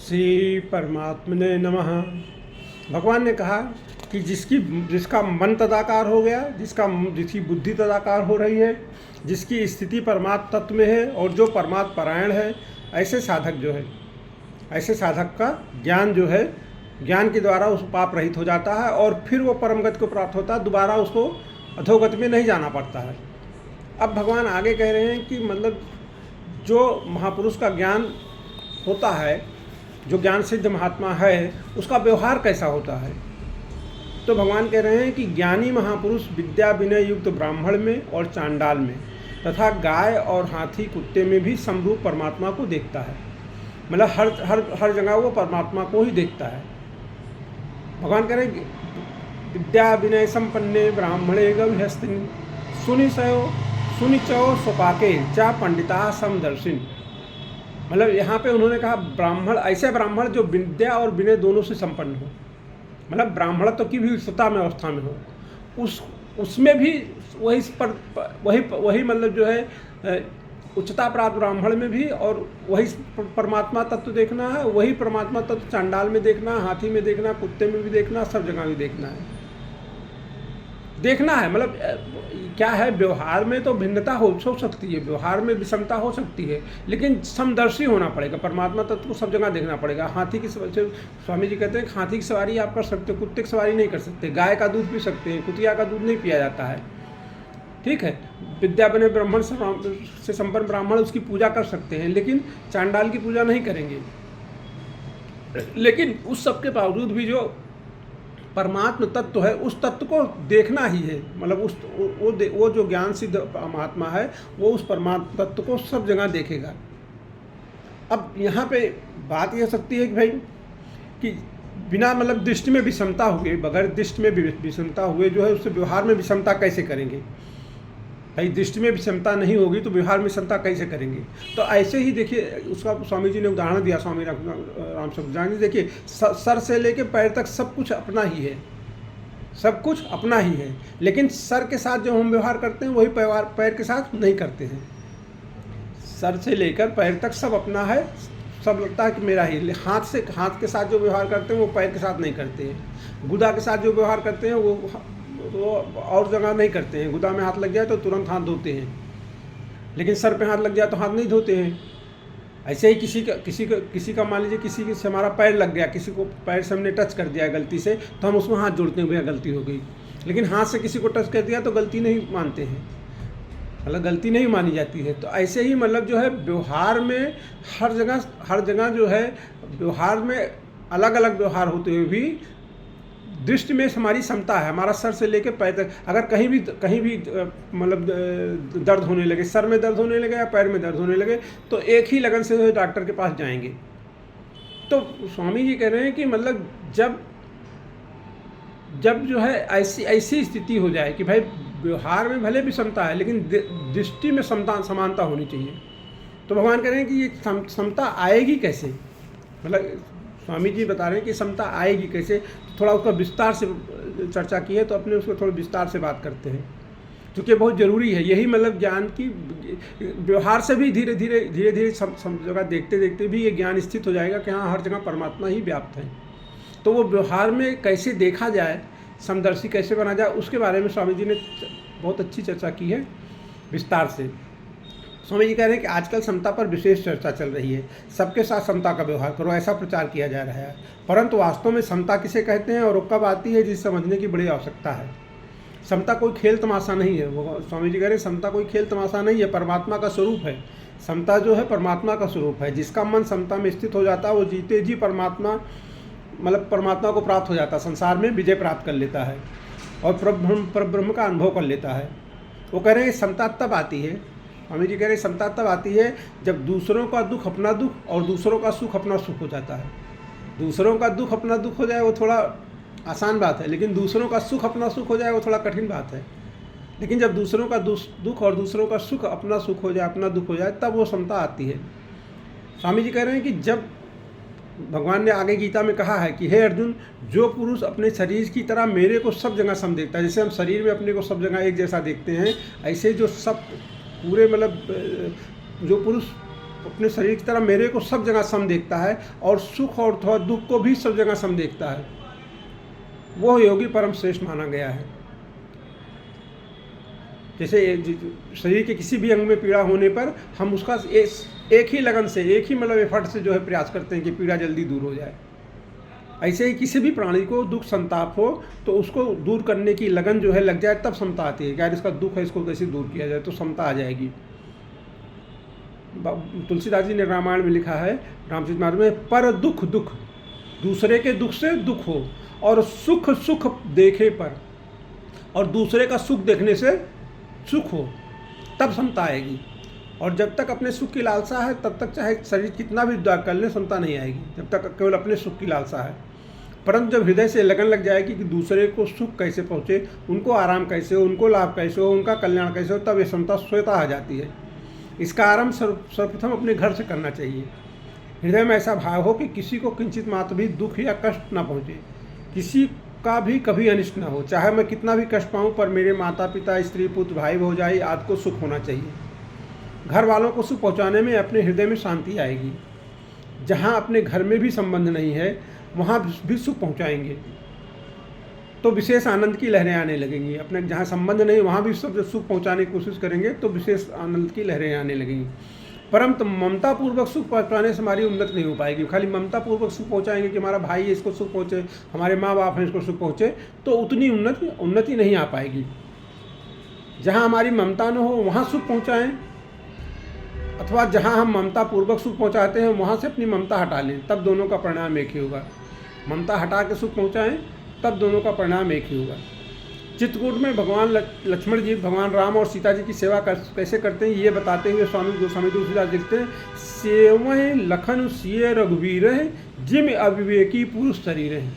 श्री परमात्मने नमः। भगवान ने कहा कि जिसका मन तदाकार हो गया, जिसकी बुद्धि तदाकार हो रही है, जिसकी स्थिति परमात्म तत्व में है और जो परमात्म परायण है, ऐसे साधक का ज्ञान जो है, ज्ञान के द्वारा उस पाप रहित हो जाता है और फिर वो परम गति को प्राप्त होता है। दोबारा उसको अधोगति में नहीं जाना पड़ता है। अब भगवान आगे कह रहे हैं कि मतलब जो महापुरुष का ज्ञान होता है, जो ज्ञान सिद्ध महात्मा है, उसका व्यवहार कैसा होता है। तो भगवान कह रहे हैं कि ज्ञानी महापुरुष विद्या विनय युक्त ब्राह्मण में और चांडाल में तथा गाय और हाथी कुत्ते में भी समरूप परमात्मा को देखता है। मतलब हर जगह वो परमात्मा को ही देखता है। भगवान कह रहे हैं विद्या विनय संपन्ने ब्राह्मणे गविहस्तिनि सुनिचो स्वपाके चा पंडिता समदर्शिन। मतलब यहाँ पे उन्होंने कहा ब्राह्मण, ऐसे ब्राह्मण जो विद्या और विनय दोनों से संपन्न हो, मतलब ब्राह्मणत्व की भी उच्चता में अवस्था में हो, उसमें भी वही मतलब जो है उच्चता प्राप्त ब्राह्मण में भी, और वही परमात्मा तत्व देखना है, वही परमात्मा तत्व चांडाल में देखना, हाथी में देखना, कुत्ते में भी देखना, सब जगह भी देखना है। मतलब क्या है, व्यवहार में तो भिन्नता हो सकती है, व्यवहार में विषमता हो सकती है, लेकिन समदर्शी होना पड़ेगा। परमात्मा तत्व को सब जगह देखना पड़ेगा। हाथी की स्वामी जी कहते हैं हाथी की सवारी आप कर सकते हो, कुत्ते की सवारी नहीं कर सकते। गाय का दूध पी सकते हैं, कुतिया का दूध नहीं पिया जाता है, ठीक है। विद्या बने ब्राह्मण से संपन्न ब्राह्मण उसकी पूजा कर सकते हैं, लेकिन चांडाल की पूजा नहीं करेंगे। लेकिन उस सब के बावजूद भी जो परमात्म तत्व है, उस तत्व को देखना ही है। मतलब वो जो ज्ञान सिद्ध महात्मा है, वो उस परमात्म तत्व को सब जगह देखेगा। अब यहाँ पे बात यह सकती है कि भाई कि बिना मतलब दृष्टि में विषमता हुए, बगैर दृष्टि में विषमता हुए जो है उससे व्यवहार में विषमता कैसे करेंगे। भाई दृष्टि में विषमता नहीं होगी तो व्यवहार में विषमता कैसे करेंगे। तो ऐसे ही देखिए, उसका स्वामी जी ने उदाहरण दिया, स्वामी राम सुखदास जी। देखिए सर से लेके पैर तक सब कुछ अपना ही है, सब कुछ अपना ही है, लेकिन सर के साथ जो हम व्यवहार करते हैं वही पैर के साथ नहीं करते हैं। सर से लेकर पैर तक सब अपना है, सब लगता है कि मेरा ही। हाथ के साथ जो व्यवहार करते हैं वो पैर के साथ नहीं करते हैं। गुदा के साथ जो व्यवहार करते हैं वो और जगह नहीं करते हैं। गुदा में हाथ लग जाए तो तुरंत हाथ धोते हैं, लेकिन सर पे हाथ लग जाए तो हाथ नहीं धोते हैं। ऐसे ही किसी का मान लीजिए किसी से हमारा पैर लग गया, किसी को पैर से हमने टच कर दिया गलती से, तो हम उसमें हाथ जोड़ते हैं, भैया गलती हो गई। लेकिन हाथ से किसी को टच कर दिया तो गलती नहीं मानते हैं, मतलब गलती नहीं मानी जाती है। तो ऐसे ही मतलब जो है व्यवहार में हर जगह जो है व्यवहार में अलग अलग व्यवहार होते हुए भी दृष्टि में हमारी क्षमता है। हमारा सर से लेकर पैर तक अगर कहीं भी मतलब दर्द होने लगे, सर में दर्द होने लगे या पैर में दर्द होने लगे, तो एक ही लगन से डॉक्टर के पास जाएंगे। तो स्वामी जी कह रहे हैं कि मतलब जब जो है ऐसी स्थिति हो जाए कि भाई व्यवहार में भले भी क्षमता है, लेकिन दृष्टि में समानता होनी चाहिए। तो भगवान कह रहे हैं कि ये क्षमता आएगी कैसे। मतलब स्वामी जी बता रहे हैं कि क्षमता आएगी कैसे। थोड़ा उसका विस्तार से चर्चा की है, तो अपने उसको थोड़ा विस्तार से बात करते हैं, क्योंकि बहुत ज़रूरी है। यही मतलब ज्ञान की व्यवहार से भी धीरे धीरे सब जगह देखते देखते भी ये ज्ञान स्थित हो जाएगा कि हाँ, हर जगह परमात्मा ही व्याप्त है। तो वो व्यवहार में कैसे देखा जाए, समदर्शी कैसे बना जाए, उसके बारे में स्वामी जी ने बहुत अच्छी चर्चा की है विस्तार से। स्वामी जी कह रहे हैं कि आजकल समता पर विशेष चर्चा चल रही है। सबके साथ समता का व्यवहार करो, ऐसा प्रचार किया जा रहा है। परंतु वास्तव में समता किसे कहते हैं और कब आती है, जिसे समझने की बड़ी आवश्यकता है। समता कोई खेल तमाशा नहीं है। वो स्वामी जी कह रहे हैं समता कोई खेल तमाशा नहीं है, परमात्मा का स्वरूप है। समता जो है परमात्मा का स्वरूप है। जिसका मन समता में स्थित हो जाता है वो जीते जी परमात्मा को प्राप्त हो जाता है, संसार में विजय प्राप्त कर लेता है और परब्रह्म का अनुभव कर लेता है। वो कह रहे हैं समता तब आती है, स्वामी जी कह रहे हैं समता तब आती है जब दूसरों का दुख अपना दुख और दूसरों का सुख अपना सुख हो जाता है। दूसरों का दुख अपना दुख हो जाए वो थोड़ा आसान बात है, लेकिन दूसरों का सुख अपना सुख हो जाए वो थोड़ा कठिन बात है। लेकिन जब दूसरों का दुख और दूसरों का सुख अपना सुख हो जाए, अपना दुख हो जाए, तब वो समता आती है। स्वामी जी कह रहे हैं कि जब भगवान ने आगे गीता में कहा है कि हे अर्जुन, जो पुरुष अपने शरीर की तरह मेरे को सब जगह सम देखता है, जैसे हम शरीर में अपने को सब जगह एक जैसा देखते हैं, ऐसे जो सब पूरे मतलब जो पुरुष अपने शरीर की तरह मेरे को सब जगह सम देखता है और सुख और थोड़ा दुख को भी सब जगह सम देखता है, वो योगी परम श्रेष्ठ माना गया है। जैसे शरीर के किसी भी अंग में पीड़ा होने पर हम उसका एक ही लगन से, एक ही मतलब एफर्ट से जो है प्रयास करते हैं कि पीड़ा जल्दी दूर हो जाए। ऐसे ही किसी भी प्राणी को दुख संताप हो तो उसको दूर करने की लगन जो है लग जाए तब समता आती है। यार इसका दुख है, इसको कैसे दूर किया जाए, तो समता आ जाएगी। तुलसीदास जी ने रामायण में लिखा है, रामचरितमानस में, पर दुख दुख, दूसरे के दुख से दुख हो, और सुख सुख देखे पर, और दूसरे का सुख देखने से सुख हो, तब समता आएगी। और जब तक अपने सुख की लालसा है तब तक चाहे शरीर कितना भी त्याग कर ले, समता नहीं आएगी, जब तक केवल अपने सुख की लालसा है। परंतु जब हृदय से लगन लग जाएगी कि दूसरे को सुख कैसे पहुँचे, उनको आराम कैसे हो, उनको लाभ कैसे हो, उनका कल्याण कैसे हो, तब ये समता स्वतः आ जाती है। इसका आरंभ सर्वप्रथम अपने घर से करना चाहिए। हृदय में ऐसा भाव हो कि किसी को किंचित मात्र भी दुख या कष्ट ना पहुँचे, किसी का भी कभी अनिष्ट ना हो। चाहे मैं कितना भी कष्ट पाऊँ, पर मेरे माता पिता, स्त्री पुत्र, भाई भौजाई आदि को सुख होना चाहिए। घर वालों को सुख पहुँचाने में अपने हृदय में शांति आएगी। जहाँ अपने घर में भी संबंध नहीं है वहाँ भी सुख पहुँचाएंगे तो विशेष आनंद की लहरें आने लगेंगी। अपने जहाँ संबंध नहीं वहाँ भी सब सुख पहुँचाने की कोशिश करेंगे तो विशेष आनंद की लहरें आने लगेंगी। परंतु ममतापूर्वक सुख पहुँचाने से हमारी उन्नति नहीं हो पाएगी। खाली ममतापूर्वक सुख पहुँचाएंगे कि हमारा भाई है इसको सुख पहुँचे, हमारे माँ बाप हैं इसको सुख पहुँचे, तो उतनी उन्नति नहीं आ पाएगी। जहाँ हमारी ममता न हो वहाँ सुख पहुँचाएँ, अथवा जहाँ हम ममतापूर्वक सुख पहुँचाते हैं वहाँ से अपनी ममता हटा लें, तब दोनों का परिणाम एक ही होगा। ममता हटा के सुख पहुँचाएँ तब दोनों का परिणाम एक ही होगा। चित्रकूट में भगवान लक्ष्मण जी भगवान राम और सीता जी की सेवा कैसे करते हैं ये बताते हुए स्वामी गोस्वामी तुलसीदास लिखते हैं, सेवं लखन सिय रघुवीर जिम अविवेकी पुरुष शरीर है।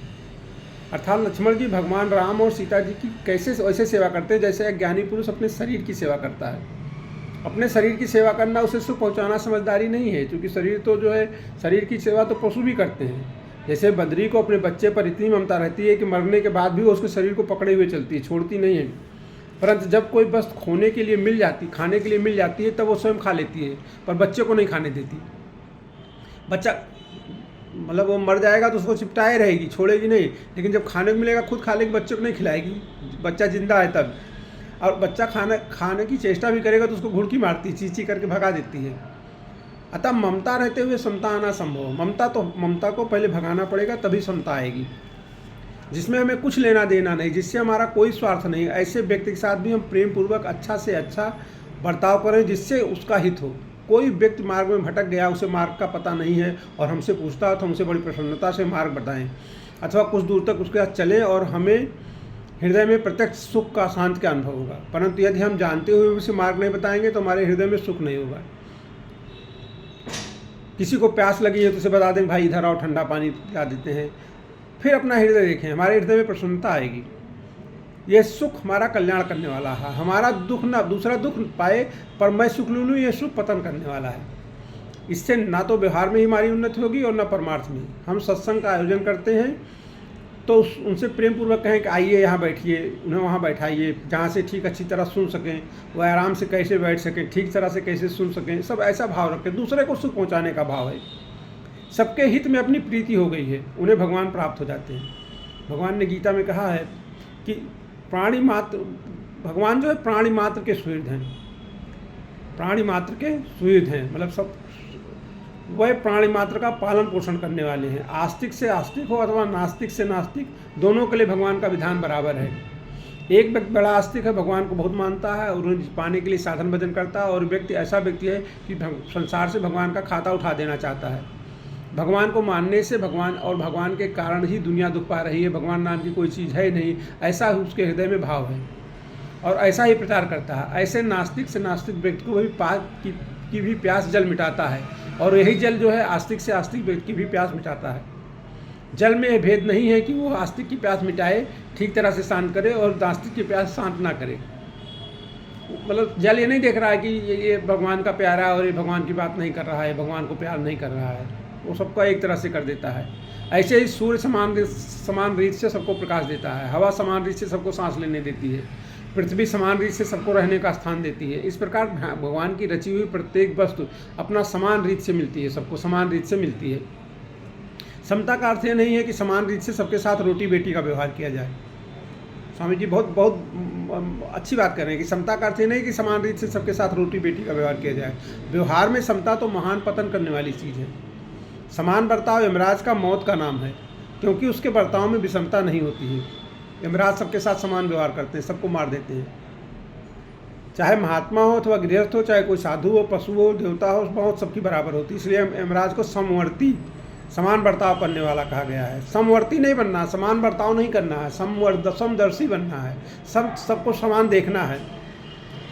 अर्थात लक्ष्मण जी भगवान राम और सीता जी की कैसे वैसे सेवा करते हैं जैसे एक ज्ञानी पुरुष अपने शरीर की सेवा करता है। अपने शरीर की सेवा करना, उसे सुख पहुँचाना समझदारी नहीं है, क्योंकि शरीर तो जो है, शरीर की सेवा तो पशु भी करते हैं। जैसे बद्री को अपने बच्चे पर इतनी ममता रहती है कि मरने के बाद भी वो उसके शरीर को पकड़े हुए चलती है, छोड़ती नहीं है। परंतु जब कोई वस्तु खोने के लिए मिल जाती, खाने के लिए मिल जाती है, तब वो स्वयं खा लेती है, पर बच्चे को नहीं खाने देती। बच्चा मतलब वो मर जाएगा तो उसको चिपटाए रहेगी, छोड़ेगी नहीं, लेकिन जब खाने को मिलेगा खुद खा लेगी, बच्चे को नहीं खिलाएगी। बच्चा जिंदा है तब, और बच्चा खाने की चेष्टा भी करेगा तो उसको घुड़की मारती, चींची करके भगा देती है। अतः ममता रहते हुए समता आना संभव। ममता को पहले भगाना पड़ेगा, तभी समता आएगी। जिसमें हमें कुछ लेना देना नहीं, जिससे हमारा कोई स्वार्थ नहीं, ऐसे व्यक्ति के साथ भी हम प्रेम पूर्वक अच्छा से अच्छा बर्ताव करें जिससे उसका हित हो। कोई व्यक्ति मार्ग में भटक गया, उसे मार्ग का पता नहीं है और हमसे पूछता है तो हमसे बड़ी प्रसन्नता से मार्ग बताएं, अथवा कुछ दूर तक उसके साथ चलें और हमें हृदय में प्रत्यक्ष सुख का शांति का अनुभव होगा। परंतु यदि हम जानते हुए उसे मार्ग नहीं बताएंगे तो हमारे हृदय में सुख नहीं होगा। किसी को प्यास लगी है तो उसे बता दें भाई इधर आओ, ठंडा पानी पिला देते हैं, फिर अपना हृदय देखें, हमारे हृदय में प्रसन्नता आएगी। यह सुख हमारा कल्याण करने वाला है। हमारा दुख ना दूसरा दुख पाए पर मैं सुख लूँ, यह सुख पतन करने वाला है। इससे ना तो व्यवहार में ही हमारी उन्नति होगी और ना परमार्थ में। हम सत्संग का आयोजन करते हैं तो उनसे प्रेम पूर्वक कहें कि आइए यहाँ बैठिए, उन्हें वहाँ बैठाइए जहाँ से ठीक अच्छी तरह सुन सकें, वह आराम से कैसे बैठ सकें, ठीक तरह से कैसे सुन सकें, सब ऐसा भाव रखें। दूसरे को सुख पहुँचाने का भाव है। सबके हित में अपनी प्रीति हो गई है, उन्हें भगवान प्राप्त हो जाते हैं। भगवान ने गीता में कहा है कि प्राणी मात्र, भगवान जो है प्राणी मात्र के सुहृद हैं, प्राणी मात्र के सुहृद हैं, मतलब सब वह प्राणी मात्र का पालन पोषण करने वाले हैं। आस्तिक से आस्तिक हो अथवा नास्तिक से नास्तिक, दोनों के लिए भगवान का विधान बराबर है। एक व्यक्ति बड़ा आस्तिक है, भगवान को बहुत मानता है और उन्हें पाने के लिए साधन भजन करता है, और व्यक्ति ऐसा व्यक्ति है कि संसार से भगवान का खाता उठा देना चाहता है। भगवान को मानने से भगवान और भगवान के कारण ही दुनिया दुख पा रही है, भगवान नाम की कोई चीज़ है नहीं, ऐसा उसके हृदय में भाव है और ऐसा ही प्रचार करता है। ऐसे नास्तिक से नास्तिक व्यक्ति को भी की भी प्यास जल मिटाता है, और यही जल जो है आस्तिक से आस्तिक व्यक्ति की भी प्यास मिटाता है। जल में यह भेद नहीं है कि वो आस्तिक की प्यास मिटाए, ठीक तरह से शांत करे, और नास्तिक की प्यास शांत ना करे। मतलब जल ये नहीं देख रहा है कि ये भगवान का प्यारा है और ये भगवान की बात नहीं कर रहा है, भगवान को प्यार नहीं कर रहा है, वो सबका एक तरह से कर देता है। ऐसे ही सूर्य समान रीत से सबको प्रकाश देता है, हवा समान रीत से सबको सांस लेने देती है। पृथ्वी समान रीत से सबको रहने का स्थान देती है। इस प्रकार भगवान की रची हुई प्रत्येक वस्तु अपना समान रीत से मिलती है, सबको समान रीत से मिलती है। समता का अर्थ यह नहीं है कि समान रीत से सबके साथ रोटी बेटी का व्यवहार किया जाए। स्वामी जी बहुत बहुत अच्छी बात कर रहे हैं कि समता का अर्थ ये नहीं कि समान रीत से सबके साथ रोटी बेटी का व्यवहार किया जाए। व्यवहार में समता तो महान पतन करने वाली चीज़ है। समान बर्ताव यमराज का मौत का नाम है, क्योंकि उसके बर्ताव में विषमता नहीं होती है। यमराज सबके साथ समान व्यवहार करते हैं, सबको मार देते हैं, चाहे महात्मा हो अथवा गृहस्थ हो, चाहे कोई साधु हो, पशु हो, देवता हो, मौत सबकी बराबर होती है। इसलिए यमराज को समवर्ती, समान बर्ताव करने वाला कहा गया है। समवर्ती नहीं बनना, समान बर्ताव नहीं करना है, समदर्शी बनना है, सबको समान देखना है।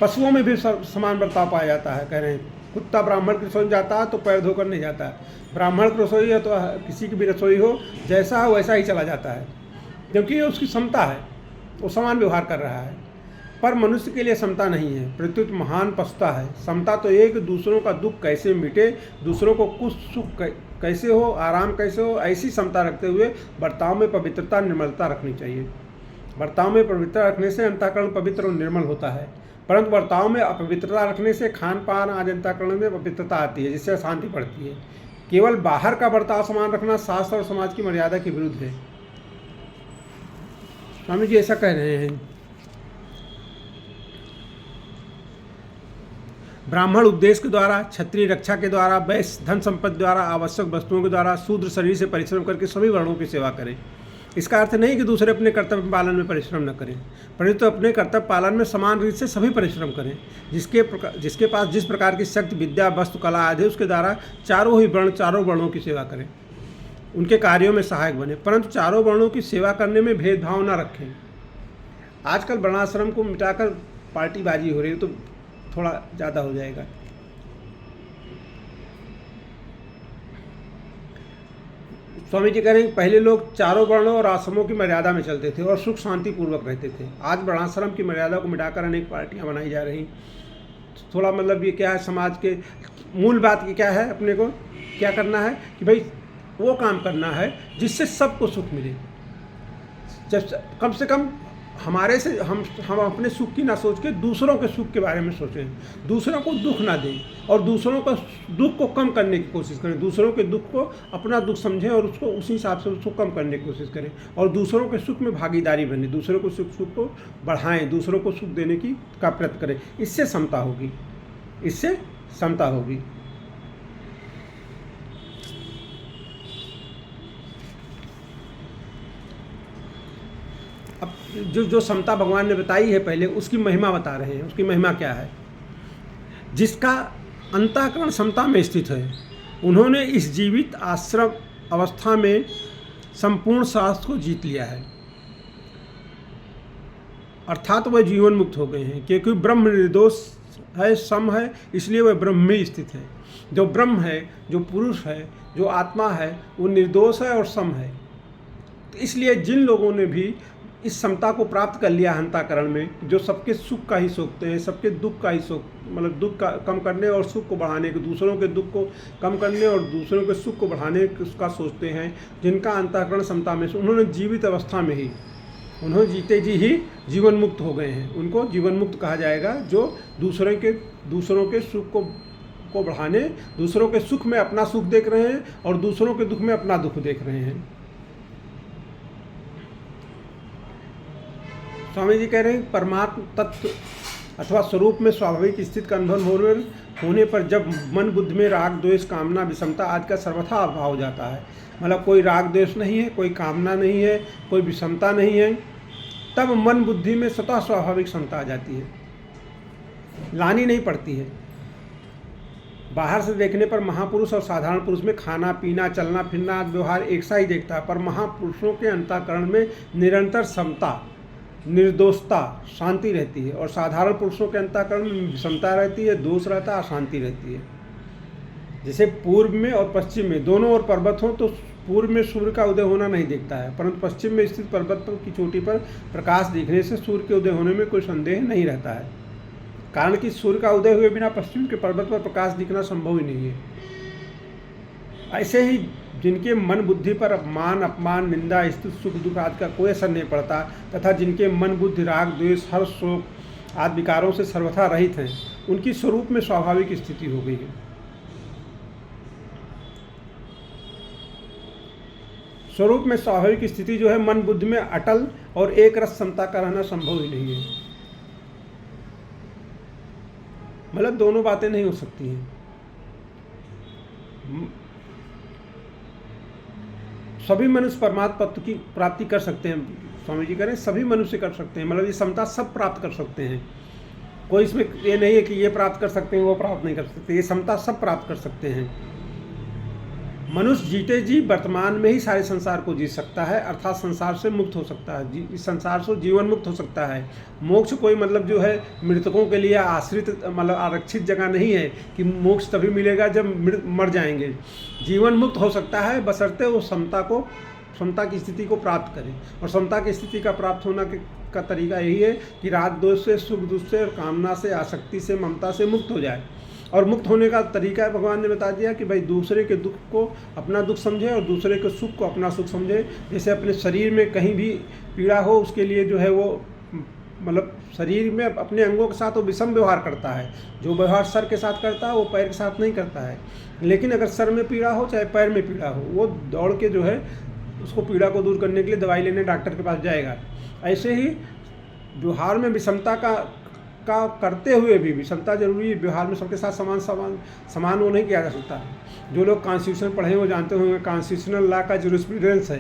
पशुओं में भी समान बर्ताव पाया जाता है। कह रहे हैं कुत्ता ब्राह्मण की रसोई जाता है तो पैर धोकर नहीं जाता है, ब्राह्मण की रसोई है तो किसी की भी रसोई हो, जैसा हो वैसा ही चला जाता है, क्योंकि ये उसकी समता है, वो समान व्यवहार कर रहा है। पर मनुष्य के लिए समता नहीं है, प्रत्युत महान पछता है। समता तो ये कि दूसरों का दुख कैसे मिटे, दूसरों को कुछ सुख कैसे हो, आराम कैसे हो, ऐसी समता रखते हुए बर्ताव में पवित्रता निर्मलता रखनी चाहिए। बर्ताव में पवित्रता रखने से अंतःकरण पवित्र और निर्मल होता है, परंतु बर्ताव में अपवित्रता रखने से खान पान आदि अंतःकरण में पवित्रता आती है, जिससे अशांति पड़ती है। केवल बाहर का बर्ताव समान रखना शास्त्र और समाज की मर्यादा के विरुद्ध है। स्वामी जी ऐसा कह रहे हैं, ब्राह्मण उपदेश के द्वारा, क्षत्रिय रक्षा के द्वारा, वैश्य धन संपत्ति द्वारा, आवश्यक वस्तुओं के द्वारा, शूद्र शरीर से परिश्रम करके सभी वर्णों की सेवा करें। इसका अर्थ नहीं कि दूसरे अपने कर्तव्य पालन में परिश्रम न करें, परंतु अपने कर्तव्य पालन में समान रीत से सभी परिश्रम करें। जिसके पास जिस प्रकार की शक्ति, विद्या, वस्तु, कला आदि है, उसके द्वारा चारों वर्णों की सेवा करें, उनके कार्यों में सहायक बने, परंतु चारों वर्णों की सेवा करने में भेदभाव न रखें। आजकल वर्णाश्रम को मिटाकर पार्टीबाजी हो रही है, तो थोड़ा ज़्यादा हो जाएगा। स्वामी जी कह रहे हैं पहले लोग चारों वर्णों और आश्रमों की मर्यादा में चलते थे और सुख शांति पूर्वक रहते थे। आज वर्णाश्रम की मर्यादा को मिटाकर अनेक पार्टियां बनाई जा रही। थोड़ा मतलब ये क्या है, समाज के मूल बात की क्या है, अपने को क्या करना है कि भाई वो काम करना है जिससे सबको सुख मिले। जब कम से कम हमारे से हम अपने सुख की ना सोच के दूसरों के सुख के बारे में सोचें, दूसरों को दुख ना दें और दूसरों का दुख को कम करने की कोशिश करें। दूसरों के दुख को अपना दुख समझें और उसको उसी हिसाब से उसको कम करने की कोशिश करें और दूसरों के सुख में भागीदारी बने, दूसरों को सुख को बढ़ाएं, दूसरों को सुख देने की का प्रयत्न करें। इससे समता होगी, इससे समता होगी। अब जो समता भगवान ने बताई है पहले, उसकी महिमा बता रहे हैं। उसकी महिमा क्या है? जिसका अंतःकरण समता में स्थित है, उन्होंने इस जीवित आश्रम अवस्था में संपूर्ण शास्त्र को जीत लिया है, अर्थात वह जीवन मुक्त हो गए हैं। क्योंकि ब्रह्म निर्दोष है, सम है, इसलिए वह ब्रह्म में स्थित है। जो ब्रह्म है, जो पुरुष है, जो आत्मा है, वो निर्दोष है और सम है। तो इसलिए जिन लोगों ने भी इस समता को प्राप्त कर लिया अंतःकरण में, जो सबके सुख का ही सोचते हैं, सबके दुख का ही मतलब दुख का कम करने और सुख को बढ़ाने के, दूसरों के दुख को कम करने और दूसरों के सुख को बढ़ाने का सोचते हैं, जिनका अंतःकरण समता में, उन्होंने जीवित अवस्था में ही, उन्होंने जीते जी ही जीवन मुक्त हो गए हैं। उनको जीवन मुक्त कहा जाएगा, जो दूसरों के सुख को बढ़ाने, दूसरों के सुख में अपना सुख देख रहे हैं और दूसरों के दुख में अपना दुख देख रहे हैं। स्वामी जी कह रहे हैं परमात्म तत्व अथवा स्वरूप में स्वाभाविक स्थिति का अनुभव होने पर जब मन बुद्धि में राग द्वेष कामना विषमता आदि का सर्वथा अभाव हो जाता है, मतलब कोई राग द्वेष नहीं है, कोई कामना नहीं है, कोई विषमता नहीं है, तब मन बुद्धि में स्वतः स्वाभाविक समता आ जाती है, लानी नहीं पड़ती है। बाहर से देखने पर महापुरुष और साधारण पुरुष में खाना पीना चलना फिरना व्यवहार एक सा ही देखता है, पर महापुरुषों के अंतःकरण में निरंतर समता निर्दोषता शांति रहती है और साधारण पुरुषों के अंतःकरण में विषमता रहती है, दोष रहता है, अशांति रहती है। जैसे पूर्व में और पश्चिम में दोनों ओर पर्वत हो तो पूर्व में सूर्य का उदय होना नहीं दिखता है, परंतु पश्चिम में स्थित पर्वत की चोटी पर प्रकाश दिखने से सूर्य के उदय होने में कोई संदेह नहीं रहता है, कारण कि सूर्य का उदय हुए बिना पश्चिम के पर्वत पर प्रकाश दिखना संभव ही नहीं है। ऐसे ही जिनके मन बुद्धि पर मान अपमान निंदा स्तुति सुख दुख आदि का कोई असर नहीं पड़ता, तथा जिनके मन बुद्धि राग द्वेष हर्ष शोक आदि विकारों से सर्वथा रहित हैं, उनकी स्वरूप में स्वाभाविक स्थिति हो गई है। स्वरूप में स्वाभाविक स्थिति जो है, मन बुद्धि में अटल और एक रस समता का रहना संभव ही नहीं है। मतलब दोनों बातें नहीं हो सकती हैं। सभी मनुष्य परमात्मा तत्व की प्राप्ति कर सकते हैं, स्वामी जी कह रहे हैं सभी मनुष्य कर सकते हैं, मतलब ये समता सब प्राप्त कर सकते हैं। कोई इसमें ये नहीं है कि ये प्राप्त कर सकते हैं वो प्राप्त नहीं कर सकते, ये समता सब प्राप्त कर सकते हैं। मनुष्य जीते जी वर्तमान में ही सारे संसार को जी सकता है, अर्थात संसार से मुक्त हो सकता है, इस संसार से जीवन मुक्त हो सकता है। मोक्ष कोई मतलब जो है मृतकों के लिए आश्रित मतलब आरक्षित जगह नहीं है कि मोक्ष तभी मिलेगा जब मर जाएंगे। जीवन मुक्त हो सकता है बशर्ते वो समता की स्थिति को प्राप्त करें। और समता की स्थिति का प्राप्त होना का तरीका यही है कि राग द्वेष से, सुख दुख से, और कामना से, आसक्ति से, ममता से मुक्त हो जाए। और मुक्त होने का तरीका भगवान ने बता दिया कि भाई दूसरे के दुख को अपना दुख समझे और दूसरे के सुख को अपना सुख समझे। जैसे अपने शरीर में कहीं भी पीड़ा हो उसके लिए जो है वो मतलब शरीर में अपने अंगों के साथ वो विषम व्यवहार करता है। जो व्यवहार सर के साथ करता है वो पैर के साथ नहीं करता है। लेकिन अगर सर में पीड़ा हो चाहे पैर में पीड़ा हो, वो दौड़ के जो है उसको पीड़ा को दूर करने के लिए दवाई लेने डॉक्टर के पास जाएगा। ऐसे ही व्यवहार में विषमता का करते हुए भी विषमता जरूरी है। व्यवहार में सबके साथ समान वो नहीं किया जा सकता। जो लोग कॉन्स्टिट्यूशन पढ़े हैं वो जानते होंगे कॉन्स्टिट्यूशनल लॉ का जूरिस्प्रूडेंस है,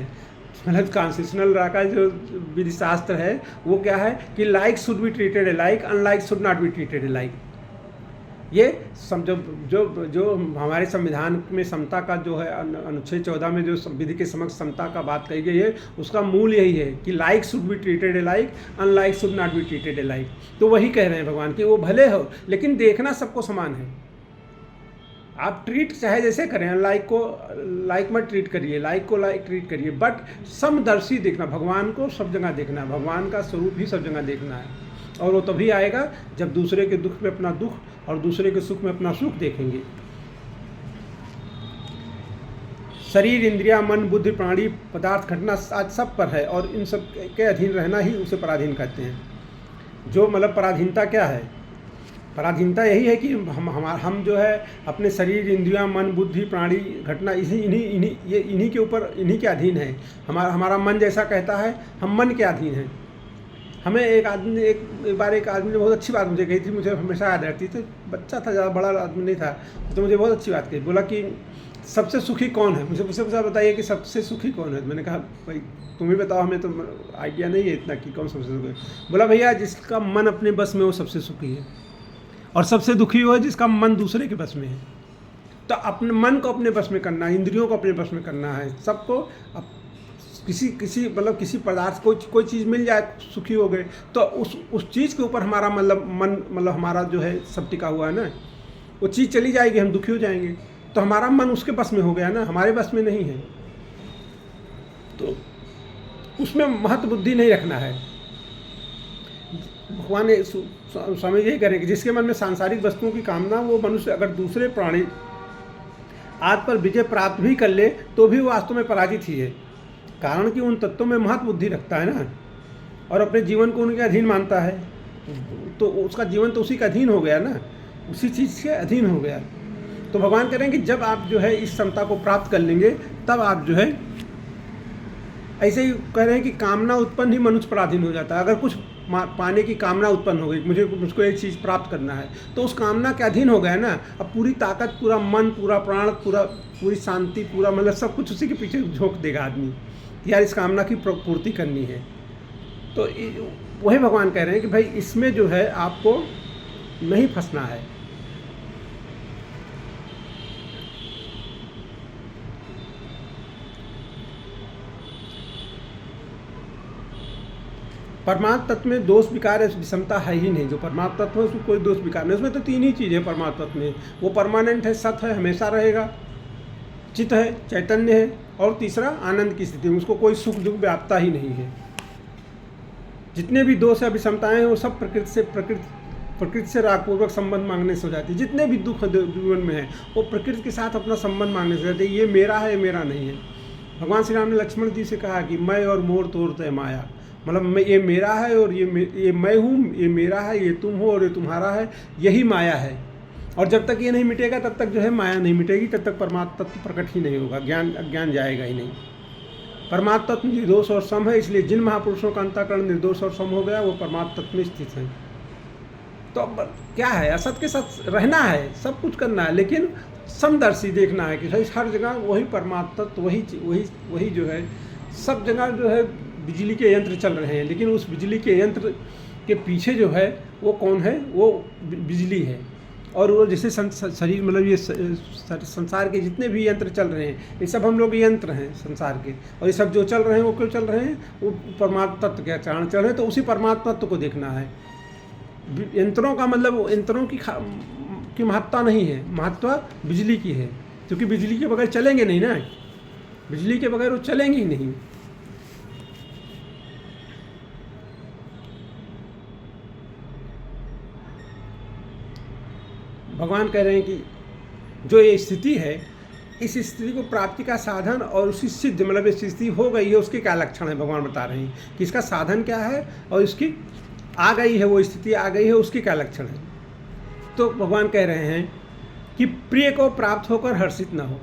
मतलब कॉन्स्टिट्यूशनल लॉ का जो विधि शास्त्र है वो क्या है कि like should be treated like, unlike should not be treated like. ये जो हमारे संविधान में समता का जो है अनुच्छेद 14 में जो विधि के समक्ष समता का बात कही गई है उसका मूल यही है कि like should be treated like, unlike should not be treated like. तो वही कह रहे हैं भगवान कि वो भले हो लेकिन देखना सबको समान है। आप ट्रीट चाहे जैसे करें, लाइक को लाइक मत ट्रीट करिए, लाइक को लाइक ट्रीट करिए, बट समदर्शी देखना, भगवान को सब जगह देखना, भगवान का स्वरूप ही सब जगह देखना है। और वो तभी आएगा जब दूसरे के दुख में अपना दुख और दूसरे के सुख में अपना सुख देखेंगे। शरीर, इंद्रिया, मन, बुद्धि, प्राणी, पदार्थ, घटना आज सब पर है और इन सब के अधीन रहना ही उसे पराधीन कहते हैं। जो मतलब पराधीनता क्या है? पराधीनता यही है कि हम जो है अपने शरीर, इंद्रियां, मन, बुद्धि, प्राणी, घटना इन्हीं के ऊपर, इन्हीं के अधीन है। हमारा मन जैसा कहता है हम मन के अधीन हैं। हमें एक बार एक आदमी ने बहुत अच्छी बात मुझे कही थी, मुझे हमेशा याद रहती थी। बच्चा था, ज़्यादा बड़ा आदमी नहीं था, तो मुझे बहुत अच्छी बात कही। बोला कि सबसे सुखी कौन है? मुझे बताइए कि सबसे सुखी कौन है। मैंने कहा भाई तुम ही बताओ, हमें तो आइडिया नहीं है इतना कि कौन सबसे सुखी है। बोला भैया जिसका मन अपने बस में वो सबसे सुखी है, और सबसे दुखी वो है जिसका मन दूसरे के बस में है। तो अपने मन को अपने बस में करना है, इंद्रियों को अपने बस में करना है। सबको किसी पदार्थ कोई चीज़ मिल जाए सुखी हो गए, तो उस चीज़ के ऊपर हमारा मन हमारा जो है सब टिका हुआ है ना। वो चीज़ चली जाएगी हम दुखी हो जाएंगे, तो हमारा मन उसके बस में हो गया ना, हमारे बस में नहीं है। तो उसमें महत्व बुद्धि नहीं रखना है। भगवान ने स्वामी यही करें कि जिसके मन में सांसारिक वस्तुओं की कामना, वो मनुष्य अगर दूसरे प्राणी आदि पर विजय प्राप्त भी कर ले तो भी वो वास्तव में पराजित ही है। कारण कि उन तत्वों में महत्व बुद्धि रखता है ना, और अपने जीवन को उनके अधीन मानता है, तो उसका जीवन तो उसी का अधीन हो गया ना, उसी चीज़ के अधीन हो गया। तो भगवान कह रहे हैं कि जब आप जो है इस समता को प्राप्त कर लेंगे तब आप जो है, ऐसे ही कह रहे हैं कि कामना उत्पन्न ही मनुष्य पराधीन हो जाता है। अगर कुछ पाने की कामना उत्पन्न हो गई, मुझको एक चीज़ प्राप्त करना है, तो उस कामना के अधीन हो गया ना। अब पूरी ताकत, पूरा मन, पूरा प्राण, पूरी शांति, पूरा मतलब सब कुछ उसी के पीछे झोंक देगा आदमी, यार इस कामना की पूर्ति करनी है। तो वही भगवान कह रहे हैं कि भाई इसमें जो है आपको नहीं फंसना है। परमात्म तत्व में दोष विकार है, विषमता है ही नहीं। जो परमात्म तत्व है उसमें कोई दोष विकार नहीं। उसमें तो तीन ही चीज़ें परमात्म तत्व में, वो परमानेंट है, सत्य है, हमेशा रहेगा, चित्त है, चैतन्य है, और तीसरा आनंद की स्थिति, उसको कोई सुख दुख व्यापता ही नहीं है। जितने भी दोष या विषमताएं हैं वो सब प्रकृति से रागपूर्वक संबंध मांगने से हो जाती है। जितने भी दुख जीवन में है वो प्रकृति के साथ अपना संबंध मांगने से हो जाते हैं। ये मेरा है, ये मेरा नहीं है। भगवान श्री राम ने लक्ष्मण जी से कहा कि मैं और मोर तोर तय माया, मतलब ये मेरा है और ये मैं हूँ, ये मेरा है, ये तुम हो और ये तुम्हारा है, यही माया है। और जब तक ये नहीं मिटेगा तब तक जो है माया नहीं मिटेगी, तब तक परमात्मा तत्व प्रकट ही नहीं होगा, अज्ञान जाएगा ही नहीं। परमात्मा तत्व निर्दोष और सम है, इसलिए जिन महापुरुषों का अंतःकरण निर्दोष और सम हो गया वो परमात्मा तत्व में स्थित है। तो अब क्या है, असत के साथ रहना है, सब कुछ करना है, लेकिन समदर्शी देखना है कि भाई हर जगह वही परमात्मा तत्व, वही जो है सब जगह जो है बिजली के यंत्र चल रहे हैं, लेकिन उस बिजली के यंत्र के पीछे जो है वो कौन है, वो बिजली है। और वो जैसे शरीर मतलब ये संसार के जितने भी यंत्र चल रहे हैं ये सब हम लोग यंत्र हैं संसार के, और ये सब जो चल रहे हैं वो क्यों चल रहे हैं, वो परमात्मा तत्व के कारण चल रहे हैं। तो उसी परमात्मा तत्व को देखना है। यंत्रों का मतलब यंत्रों की महत्ता नहीं है, महत्ता बिजली की है, क्योंकि बिजली के बगैर चलेंगे नहीं ना, बिजली के बगैर वो चलेंगे ही नहीं। भगवान कह रहे हैं कि जो ये स्थिति है, इस स्थिति को प्राप्ति का साधन और उसकी सिद्ध मतलब स्थिति हो गई है, उसके क्या लक्षण है भगवान बता रहे हैं कि इसका साधन क्या है और इसकी आ गई है, वो स्थिति आ गई है, उसके क्या लक्षण है। तो भगवान कह रहे हैं कि प्रिय को प्राप्त होकर हर्षित न हो।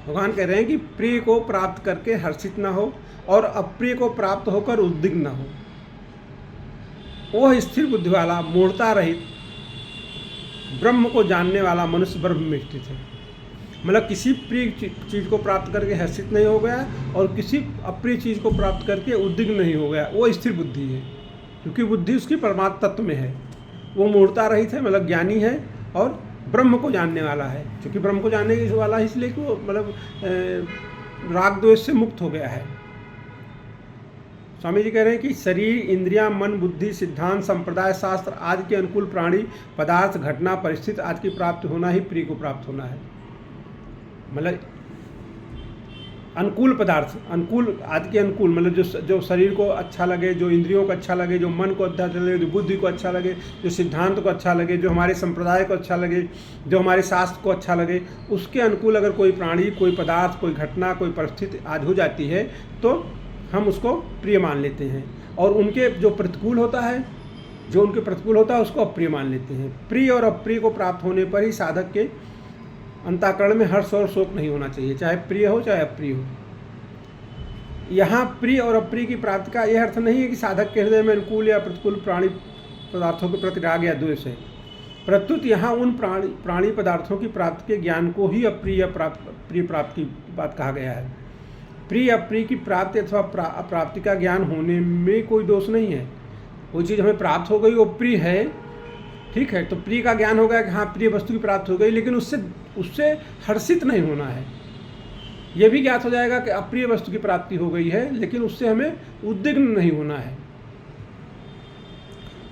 भगवान कह रहे हैं कि प्रिय को प्राप्त करके हर्षित न हो और अप्रिय को प्राप्त होकर उद्विग्न न हो। वह स्थिर बुद्धि वाला, मूढ़ता रहित, ब्रह्म को जानने वाला मनुष्य ब्रह्म में स्थित है। मतलब किसी प्रिय चीज़ को प्राप्त करके हर्षित नहीं हो गया और किसी अप्रिय चीज़ को प्राप्त करके उद्विग्न नहीं हो गया, वो स्थिर बुद्धि है, क्योंकि बुद्धि उसकी परमात्मा तत्व में है। वो मूढ़ता रहित है, मतलब ज्ञानी है और ब्रह्म को जानने वाला है। क्योंकि ब्रह्म को जानने वाला है इसलिए कि वो मतलब राग द्वेष से मुक्त हो गया है। स्वामी जी कह रहे हैं कि शरीर, इंद्रियां, मन, बुद्धि, सिद्धांत, संप्रदाय, शास्त्र आदि के अनुकूल प्राणी, पदार्थ, घटना, परिस्थिति आदि की प्राप्ति होना ही प्रिय को प्राप्त होना है। मतलब अनुकूल पदार्थ, अनुकूल आदि के अनुकूल मतलब जो शरीर को अच्छा लगे, जो इंद्रियों को अच्छा लगे, जो मन को अच्छा लगे, जो बुद्धि को अच्छा लगे, जो सिद्धांत को अच्छा लगे, जो हमारे संप्रदाय को अच्छा लगे, जो हमारे शास्त्र को अच्छा लगे, उसके अनुकूल अगर कोई प्राणी, कोई पदार्थ, कोई घटना, कोई परिस्थिति आदि हो जाती है तो हम उसको प्रिय मान लेते हैं। और उनके जो प्रतिकूल होता है, जो उनके प्रतिकूल होता है उसको अप्रिय मान लेते हैं। प्रिय और अप्रिय को प्राप्त होने पर ही साधक के अंतःकरण में हर्ष और शोक नहीं होना चाहिए, चाहे प्रिय हो चाहे अप्रिय हो। यहाँ प्रिय और अप्रिय की प्राप्ति का यह अर्थ नहीं है कि साधक के हृदय में अनुकूल या प्रतिकूल प्राणी पदार्थों के प्रति राग या द्वेष है। प्रत्युत यहाँ उन प्राणी पदार्थों की प्राप्ति के ज्ञान को ही अप्रिय प्रिय प्राप्ति की बात कहा गया है। प्रिय अप्रिय की प्राप्ति अथवा अप्राप्ति का ज्ञान होने में कोई दोष नहीं है। वो चीज़ हमें प्राप्त हो गई, वो प्रिय है, ठीक है, तो प्रिय का ज्ञान हो गया कि हाँ प्रिय वस्तु की प्राप्ति हो गई, लेकिन उससे हर्षित नहीं होना है। यह भी ज्ञात हो जाएगा कि अप्रिय वस्तु की प्राप्ति हो गई है, लेकिन उससे हमें उद्विग्न नहीं होना है।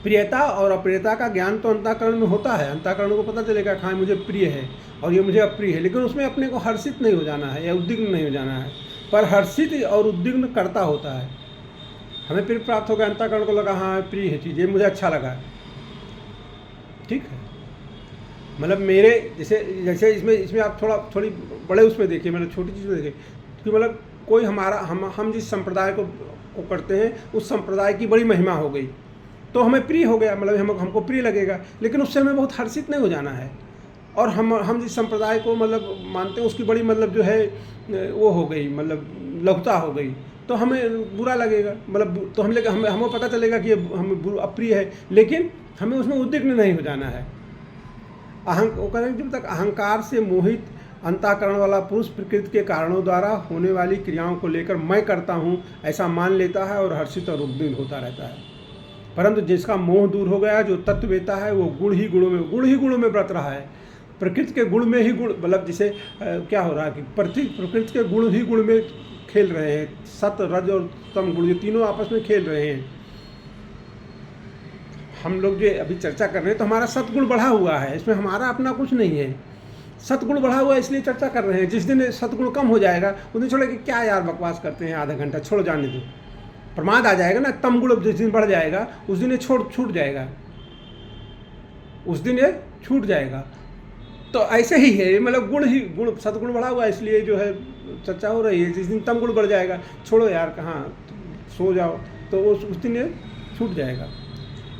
प्रियता और अप्रियता का ज्ञान तो अंतःकरण में होता है, अंतःकरण को पता चलेगा कि हाँ मुझे प्रिय है और ये मुझे अप्रिय है, लेकिन उसमें अपने को हर्षित नहीं हो जाना है या उद्विग्न नहीं हो जाना है। पर हर्षित और उद्विग्न करता होता है। हमें प्रिय प्राप्त हो गया, अंतःकरण को लगा हाँ प्रिय है चीज़, ये मुझे अच्छा लगा, ठीक है। मतलब मेरे जैसे इसमें आप थोड़ी बड़े उसमें देखिए, मतलब छोटी चीज़ में देखिए कि मतलब कोई हम जिस संप्रदाय को करते हैं उस संप्रदाय की बड़ी महिमा हो गई तो हमें प्रिय हो गया, मतलब हमको प्रिय लगेगा, लेकिन उससे हमें बहुत हर्षित नहीं हो जाना है। और हम जिस संप्रदाय को मतलब मानते हैं उसकी बड़ी मतलब जो है वो हो गई, मतलब लघुता हो गई, तो हमें बुरा लगेगा, मतलब तो हमें पता चलेगा कि हमें अप्रिय है, लेकिन हमें उसमें उद्विग्न नहीं हो जाना है। वो कह रहे हैं जब तक अहंकार से मोहित अंतःकरण वाला पुरुष प्रकृति के कारणों द्वारा होने वाली क्रियाओं को लेकर मैं करता हूँ ऐसा मान लेता है और हर्षित और उद्विग्न होता रहता है। परंतु जिसका मोह दूर हो गया, जो तत्ववेता है, वो गुण ही गुणों में व्रत रहा है। प्रकृति के गुण में ही गुण, मतलब जैसे क्या हो रहा है कि प्रकृति के गुण ही गुण में खेल रहे हैं, सत रज और तम गुण, ये तीनों आपस में खेल रहे हैं। हम लोग जो अभी चर्चा कर रहे हैं तो हमारा सतगुण बढ़ा हुआ है, इसमें हमारा अपना कुछ नहीं है। सतगुण बढ़ा हुआ है इसलिए चर्चा कर रहे हैं। जिस दिन सतगुण कम हो जाएगा उस दिन छोड़े कि क्या यार बकवास करते हैं, आधा घंटा छोड़ जाने दो, प्रमाद आ जाएगा ना। तम गुण जिस दिन बढ़ जाएगा उस दिन ये छूट जाएगा, उस दिन ये छूट जाएगा। तो ऐसे ही है, मतलब गुण सतगुण बढ़ा हुआ है इसलिए जो है चर्चा हो रही है। जिस दिन तम गुण बढ़ जाएगा, छोड़ो यार कहाँ, सो जाओ, तो उस दिन ये छूट जाएगा।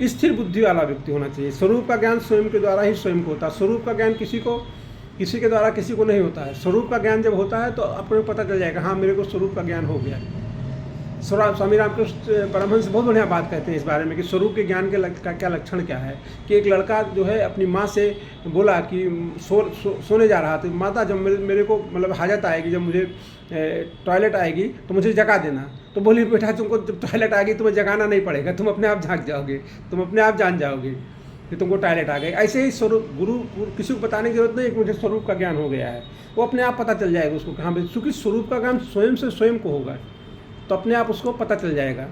स्थिर बुद्धि वाला व्यक्ति होना चाहिए। स्वरूप का ज्ञान स्वयं के द्वारा ही स्वयं को होता है। स्वरूप का ज्ञान किसी के द्वारा किसी को नहीं होता है। स्वरूप का ज्ञान जब होता है तो अपने को पता चल जाएगा, हाँ मेरे को स्वरूप का ज्ञान हो गया। स्वामी रामकृष्ण परमहंस बहुत बढ़िया बात कहते हैं इस बारे में कि स्वरूप के ज्ञान का क्या लक्षण क्या है। कि एक लड़का जो है अपनी माँ से बोला कि सोने जा रहा था, माता जब मेरे को मतलब हाजत आएगी, जब मुझे टॉयलेट आएगी तो मुझे जगा देना। तो बोली बेटा तुमको जब टॉयलेट आएगी तुम्हें जगाना नहीं पड़ेगा, तुम अपने आप जाग जाओगे, तुम अपने आप जान जाओगे कि तुमको टॉयलेट आ गई। ऐसे ही स्वरूप गुरु किसी को बताने की जरूरत नहीं कि मुझे स्वरूप का ज्ञान हो गया है, वो अपने आप पता चल जाएगा उसको। हाँ भाई, चूँकि स्वरूप का ज्ञान स्वयं से स्वयं को होगा तो अपने आप उसको पता चल जाएगा।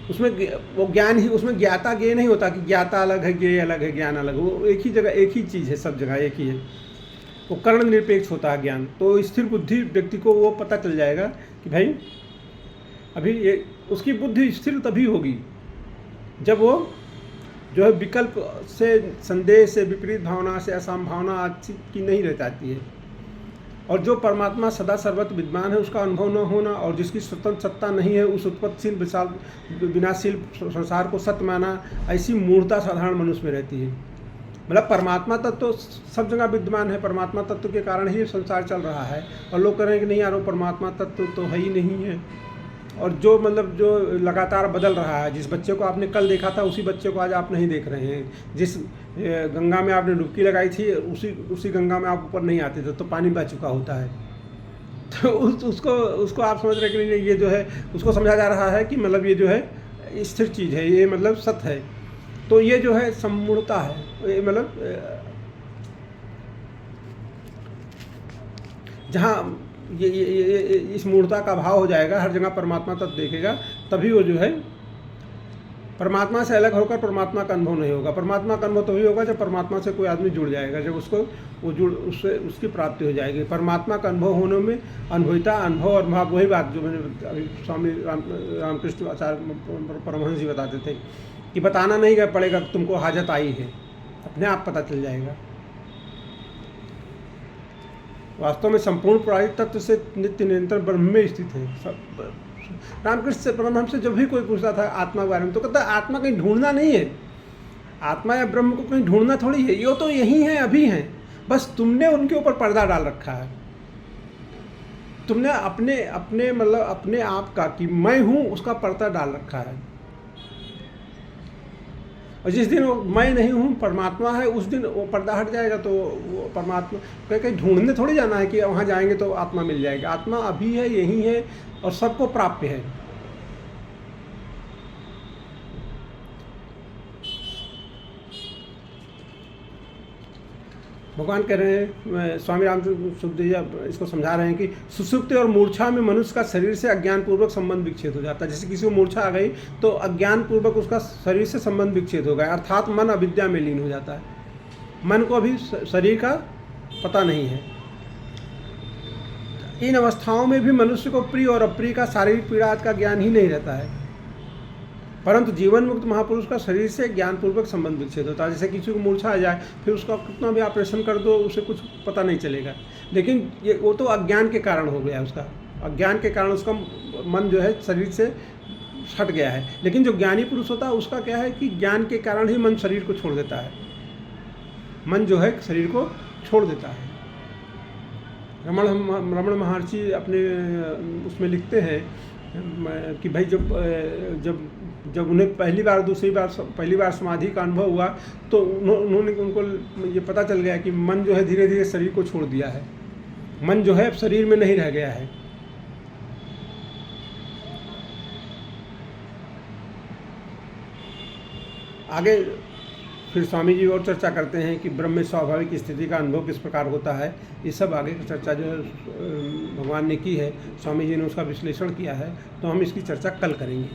उसमें वो ज्ञान ही, उसमें ज्ञाता ज्ञेय नहीं होता कि ज्ञाता अलग है ज्ञेय अलग है ज्ञान अलग। वो एक ही जगह एक ही चीज़ है, सब जगह एक ही है। वो कर्ण निरपेक्ष होता है ज्ञान। तो स्थिर बुद्धि व्यक्ति को वो पता चल जाएगा कि भाई अभी ये उसकी बुद्धि स्थिर तभी होगी जब वो जो है विकल्प से, संदेह से, विपरीत भावना से, असंभावना आदि की नहीं रह जाती है। और जो परमात्मा सदा सर्वत्र विद्यमान है उसका अनुभव न होना, और जिसकी स्वतंत्र सत्ता नहीं है उस उत्पत्तिशील विशाल विनाशील संसार को सत्य माना, ऐसी मूर्खता साधारण मनुष्य में रहती है। मतलब परमात्मा तत्व तो सब जगह विद्यमान है, परमात्मा तत्व के कारण ही संसार चल रहा है। और लोग कह रहे हैं कि नहीं यार वो परमात्मा तत्व तो है ही नहीं है। और जो मतलब जो लगातार बदल रहा है, जिस बच्चे को आपने कल देखा था उसी बच्चे को आज आप नहीं देख रहे हैं। जिस गंगा में आपने डुबकी लगाई थी उसी गंगा में आप ऊपर नहीं आते थे, तो पानी बह चुका होता है। तो उसको आप समझ रहे कि नहीं, ये जो है उसको समझा जा रहा है कि मतलब ये जो है स्थिर चीज़ है, ये मतलब सत्य है। तो ये जो है सम्मूढ़ता है, ये मतलब जहाँ ये इस मूर्खता का भाव हो जाएगा, हर जगह परमात्मा तत्व देखेगा, तभी वो जो है परमात्मा से अलग होकर परमात्मा का अनुभव नहीं होगा। परमात्मा का अनुभव तभी होगा जब परमात्मा से कोई आदमी जुड़ जाएगा, जब उससे उसकी प्राप्ति हो जाएगी। परमात्मा का अनुभव होने में अनुभविता, अनुभव और भाव, वही बात जो मैंने अभी स्वामी रामकृष्ण आचार्य परमहंस जी बताते थे कि बताना नहीं पड़ेगा तुमको हाजत आई है, अपने आप पता चल जाएगा। वास्तव में संपूर्ण प्राणी तत्व से नित्य निरंतर ब्रह्म में स्थित है। रामकृष्ण परमहंस से जब भी कोई पूछता था आत्मा के बारे में तो कहता आत्मा कहीं ढूंढना नहीं है, आत्मा या ब्रह्म को कहीं ढूंढना थोड़ी है, ये तो यही है, अभी हैं, बस तुमने उनके ऊपर पर्दा डाल रखा है। तुमने अपने मतलब अपने आप का कि मैं हूँ उसका पर्दा डाल रखा है। और जिस दिन वो मैं नहीं हूँ परमात्मा है, उस दिन वो पर्दा हट जाएगा। तो वो परमात्मा कहीं ढूंढने थोड़ी जाना है कि वहाँ जाएंगे तो आत्मा मिल जाएगी। आत्मा अभी है, यही है और सबको प्राप्य है। भगवान कह रहे हैं, स्वामी रामकृष्ण इसको समझा रहे हैं कि सुसुप्ति और मूर्छा में मनुष्य का शरीर से अज्ञानपूर्वक संबंध विच्छेद हो जाता है। जैसे किसी को मूर्छा आ गई तो अज्ञानपूर्वक उसका शरीर से संबंध विच्छेद हो गया, अर्थात मन अविद्या में लीन हो जाता है। मन को अभी शरीर का पता नहीं है। इन अवस्थाओं में भी मनुष्य को प्रिय और अप्रिय का शारीरिक पीड़ा का ज्ञान ही नहीं रहता है, परंतु जीवन मुक्त महापुरुष का शरीर से ज्ञानपूर्वक संबंध विच्छेद होता है। जैसे किसी को मूर्छा आ जाए, फिर उसका कितना भी ऑपरेशन कर दो उसे कुछ पता नहीं चलेगा, लेकिन ये वो तो अज्ञान के कारण हो गया। उसका अज्ञान के कारण उसका मन जो है शरीर से हट गया है। लेकिन जो ज्ञानी पुरुष होता है उसका क्या है कि ज्ञान के कारण ही मन शरीर को छोड़ देता है, मन जो है शरीर को छोड़ देता है। रमण महर्षि अपने उसमें लिखते हैं कि भाई जब उन्हें पहली बार समाधि का अनुभव हुआ तो उनको ये पता चल गया कि मन जो है धीरे धीरे शरीर को छोड़ दिया है, मन जो है अब शरीर में नहीं रह गया है। आगे फिर स्वामी जी और चर्चा करते हैं कि ब्रह्म में स्वाभाविक स्थिति का अनुभव किस प्रकार होता है। ये सब आगे की चर्चा जो है भगवान ने की है, स्वामी जी ने उसका विश्लेषण किया है, तो हम इसकी चर्चा कल करेंगे।